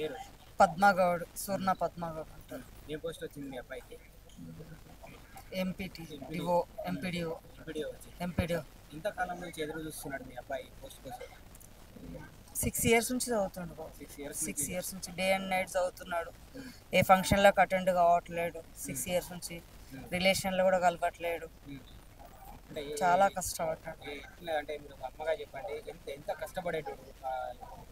పేరు పద్మగౌడ్, సూర్ణ పద్మగౌడ్ అంటారు. ఏ పోస్ట్ వచ్చింది మీ అబ్బాయికి? ఎంపీటీ డివో, ఎంపీడీఓ, ఎంపీడీఓ వచ్చింది. ఎంపీడీఓ. ఇంతకాలం నుంచి ఎదురు చూస్తున్నాడు మీ అబ్బాయి పోస్ట్ కోసం? 6 years నుంచి చదువుతుండు బాబు. 6 years 6 years నుంచి డే అండ్ నైట్ చదువుతున్నాడు. ఏ ఫంక్షన్లకు అటెండ్ కావట్లేడు. 6 years నుంచి రిలేషన్లో కూడా కలపట్లేడు. అంటే చాలా కష్టపడ్డాడు. ఎట్లా అంటే మీరు ఒక అమ్మగా చెప్పండి, ఎంత ఎంత కష్టపడేటోడు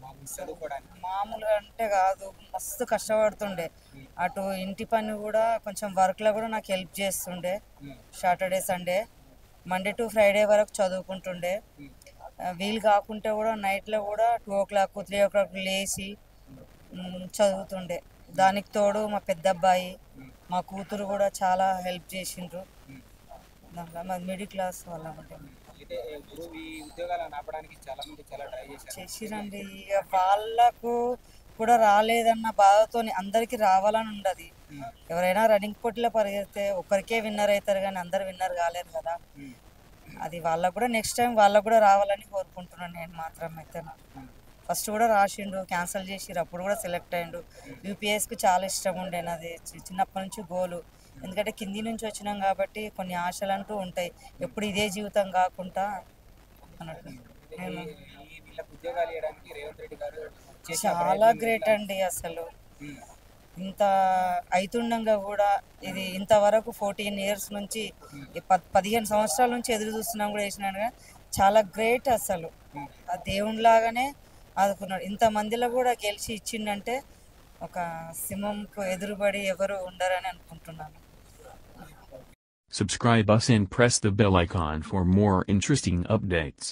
మామూలు చదువుకోవడానికి? మామూలుగా అంటే కాదు, మస్తు కష్టపడుతుండే. అటు ఇంటి పని కూడా కొంచెం వర్క్లో కూడా నాకు హెల్ప్ చేస్తుండే. Saturday Sunday, Monday to Friday వరకు చదువుకుంటుండే. వీలు కాకుంటే కూడా నైట్లో కూడా 2 o'clock 3 o'clock లేచి చదువుతుండే. దానికి తోడు మా పెద్ద అబ్బాయి, మా కూతురు కూడా చాలా హెల్ప్ చేసిండ్రు. దాంట్లో మాది మిడిల్ క్లాస్ వాళ్ళం. అయితే ఇప్పుడు ఈ ఉద్యోగాలను ఆపడానికి చాలా మంది చాలా ట్రై చేసిరండి. ఇక వాళ్ళకు కూడా రాలేదన్న బాధతో అందరికీ రావాలని ఉండదు. ఎవరైనా రన్నింగ్ పోటీలో పరిగెడితే ఒకరికే విన్నర్ అవుతారు, కానీ అందరు విన్నర్ కాలేరు కదా. అది వాళ్ళకు కూడా నెక్స్ట్ టైం వాళ్ళకు కూడా రావాలని కోరుకుంటున్నాను నేను మాత్రం. అయితే ఫస్ట్ కూడా రాసిండు, క్యాన్సిల్ చేసిరు, అప్పుడు కూడా సెలెక్ట్ అయ్యిండు. యూపీఎస్కి చాలా ఇష్టం ఉండే, నాది చిన్నప్పటి నుంచి గోలు. ఎందుకంటే కింది నుంచి వచ్చినాం కాబట్టి కొన్ని ఆశలు అంటూ ఉంటాయి, ఎప్పుడు ఇదే జీవితం కాకుండా అన్నట్టు. ఉద్యోగాలు ఇవ్వడానికి రేవంత్ రెడ్డి గారు చాలా గ్రేట్ అండి. అసలు ఇంత అవుతుండగా కూడా ఇది ఇంతవరకు 14 years నుంచి 15 సంవత్సరాల నుంచి ఎదురు చూస్తున్నాం కూడా వేసినాడుగా, చాలా గ్రేట్ అసలు. ఆ దేవునిలాగానే ఆదుకున్నాడు. ఇంతమందిలో కూడా గెలిచి ఇచ్చిండంటే ఒక సింహంకు ఎదురుబడి ఎవరు ఉండరని అనుకుంటున్నాను. Subscribe us and press the bell icon for more interesting updates.